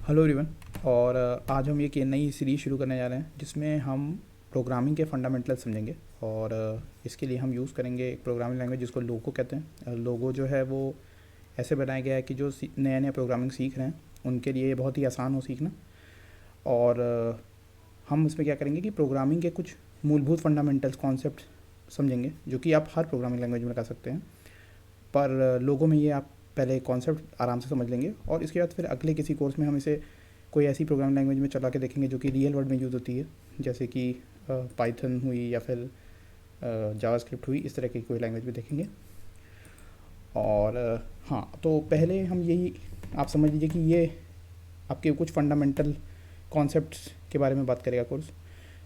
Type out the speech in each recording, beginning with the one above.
Hello everyone. और आज हम एक नई सीरीज़ शुरू करने जा रहे हैं जिसमें हम प्रोग्रामिंग के फंडामेंटल समझेंगे। और इसके लिए हम यूज़ करेंगे एक प्रोग्रामिंग लैंग्वेज जिसको लोगो कहते हैं। लोगो जो है वो ऐसे बनाया गया है कि जो नया नया प्रोग्रामिंग सीख रहे हैं उनके लिए ये बहुत ही आसान हो सीखना। और हम इसमें क्या करेंगे कि प्रोग्रामिंग के कुछ मूलभूत फंडामेंटल्स कॉन्सेप्ट समझेंगे जो कि आप हर प्रोग्रामिंग लैंग्वेज में कर सकते हैं, पर लोगों में ये आप पहले कॉन्सेप्ट आराम से समझ लेंगे और इसके बाद फिर अगले किसी कोर्स में हम इसे कोई ऐसी प्रोग्रामिंग लैंग्वेज में चला के देखेंगे जो कि रियल वर्ल्ड में यूज़ होती है, जैसे कि पाइथन हुई या फिर जावास्क्रिप्ट हुई। इस तरह की कोई लैंग्वेज भी देखेंगे। और हाँ, तो पहले हम यही आप समझ लीजिए कि ये आपके कुछ फंडामेंटल कॉन्सेप्ट्स के बारे में बात करेगा कोर्स।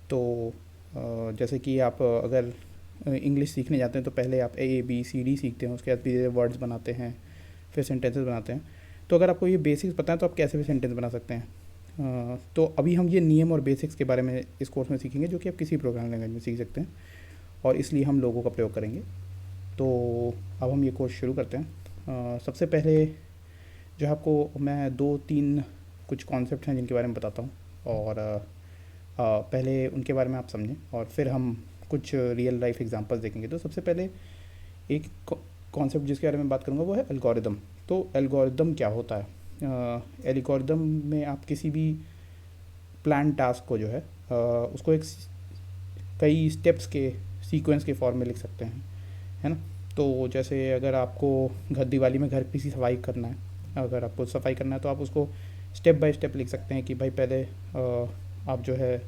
तो जैसे कि आप अगर इंग्लिश सीखने जाते हैं तो पहले आप ABCD सीखते हैं, उसके बाद धीरे वर्ड्स बनाते हैं, फिर सेंटेंसेस बनाते हैं। तो अगर आपको ये बेसिक्स पता है तो आप कैसे भी सेंटेंस बना सकते हैं। तो अभी हम ये नियम और बेसिक्स के बारे में इस कोर्स में सीखेंगे जो कि आप किसी प्रोग्रामिंग लैंग्वेज में सीख सकते हैं, और इसलिए हम लोगों का प्रयोग करेंगे। तो अब हम ये कोर्स शुरू करते हैं। सबसे पहले जो आपको मैं 2-3 कुछ कॉन्सेप्ट हैं जिनके बारे में बताता हूँ, और पहले उनके बारे में आप समझें और फिर हम कुछ रियल लाइफ एग्जांपल्स देखेंगे। तो सबसे पहले एक कॉन्सेप्ट जिसके बारे में बात करूँगा वो है एल्गोरिदम। तो एल्गोरिदम क्या होता है? एल्गोरिदम में आप किसी भी प्लान टास्क को जो है उसको एक कई स्टेप्स के सीक्वेंस के फॉर्म में लिख सकते हैं, है ना। तो जैसे अगर आपको दिवाली में घर की सफाई करना है, अगर आपको सफाई करना है तो आप उसको स्टेप बाय स्टेप लिख सकते हैं कि भाई पहले आप जो है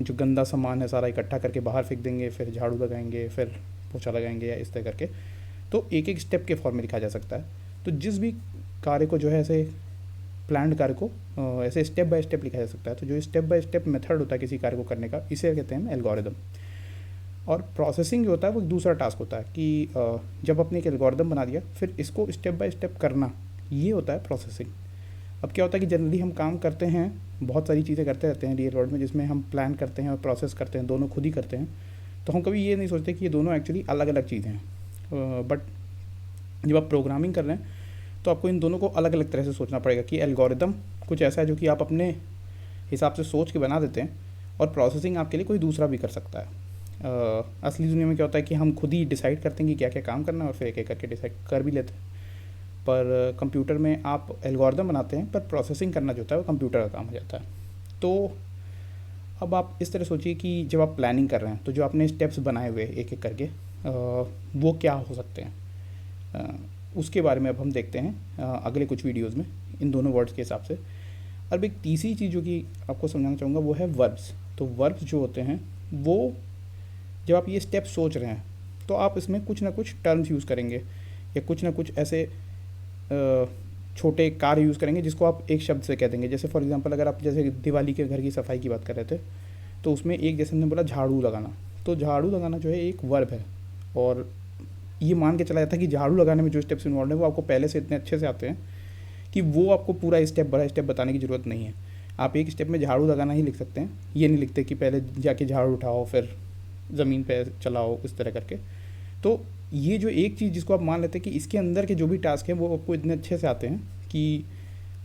जो गंदा सामान है सारा इकट्ठा करके बाहर फेंक देंगे, फिर झाड़ू लगाएंगे, फिर पोछा लगाएंगे, या इस तरह करके। तो एक एक स्टेप के फॉर्म में लिखा जा सकता है। तो जिस भी कार्य को जो है ऐसे प्लान्ड कार्य को ऐसे स्टेप बाय स्टेप लिखा जा सकता है। तो जो स्टेप बाय स्टेप मेथड होता है किसी कार्य को करने का, इसे कहते हैं एल्गोरिदम। और प्रोसेसिंग जो होता है वो एक दूसरा टास्क होता है कि जब आपने एक एल्गोरिदम बना दिया फिर इसको स्टेप बाय स्टेप करना, ये होता है प्रोसेसिंग। अब क्या होता है कि जनरली हम काम करते हैं, बहुत सारी चीज़ें करते रहते हैं रियल वर्ल्ड में जिसमें हम प्लान करते हैं और प्रोसेस करते हैं, दोनों खुद ही करते हैं। तो हम कभी ये नहीं सोचते कि ये दोनों एक्चुअली अलग अलग चीज़ें हैं। बट जब आप प्रोग्रामिंग कर रहे हैं तो आपको इन दोनों को अलग अलग तरह से सोचना पड़ेगा कि एल्गोरिदम कुछ ऐसा है जो कि आप अपने हिसाब से सोच के बना देते हैं, और प्रोसेसिंग आपके लिए कोई दूसरा भी कर सकता है। असली दुनिया में क्या होता है कि हम खुद ही डिसाइड करते हैं कि क्या क्या काम करना है और फिर एक एक करके डिसाइड कर भी लेते हैं। पर कंप्यूटर में आप एल्गोरिदम बनाते हैं पर प्रोसेसिंग करना जो होता है वो कंप्यूटर का काम हो जाता है। तो अब आप इस तरह सोचिए कि जब आप प्लानिंग कर रहे हैं तो जो आपने स्टेप्स बनाए हुए एक एक करके वो क्या हो सकते हैं, उसके बारे में अब हम देखते हैं अगले कुछ वीडियोज़ में इन दोनों वर्ड्स के हिसाब से। अब एक तीसरी चीज़ जो कि आपको समझाना चाहूँगा वो है वर्ब्स। तो वर्ब्स जो होते हैं वो जब आप ये स्टेप सोच रहे हैं तो आप इसमें कुछ ना कुछ टर्म्स यूज़ करेंगे या कुछ ना कुछ ऐसे छोटे कार्य यूज़ करेंगे जिसको आप एक शब्द से कह देंगे। जैसे फॉर एग्जांपल अगर आप जैसे दिवाली के घर की सफाई की बात कर रहे थे तो उसमें एक जैसे हमने बोला झाड़ू लगाना, तो झाड़ू लगाना जो है एक वर्ब है। और ये मान के चला जाता है कि झाड़ू लगाने में जो स्टेप्स इन्वॉल्व है वो आपको पहले से इतने अच्छे से आते हैं कि वो आपको पूरा स्टेप बाय स्टेप बताने की ज़रूरत नहीं है। आप एक स्टेप में झाड़ू लगाना ही लिख सकते हैं, ये नहीं लिखते कि पहले जाके झाड़ू उठाओ फिर ज़मीन पे चलाओ इस तरह करके। तो ये जो एक चीज़ जिसको आप मान लेते हैं कि इसके अंदर के जो भी टास्क हैं वो आपको इतने अच्छे से आते हैं कि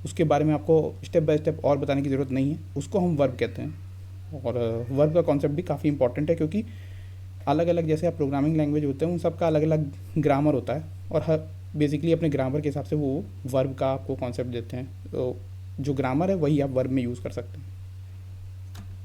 उसके बारे में आपको स्टेप बाय स्टेप और बताने की ज़रूरत नहीं है, उसको हम वर्ब कहते हैं। और वर्ब का कॉन्सेप्ट भी काफ़ी इंपॉर्टेंट है क्योंकि अलग अलग जैसे आप प्रोग्रामिंग लैंग्वेज होते हैं उन सब का अलग अलग ग्रामर होता है, और हर बेसिकली अपने ग्रामर के हिसाब से वो वर्ब का आपको कॉन्सेप्ट देते हैं। तो जो ग्रामर है वही आप वर्ब में यूज़ कर सकते हैं।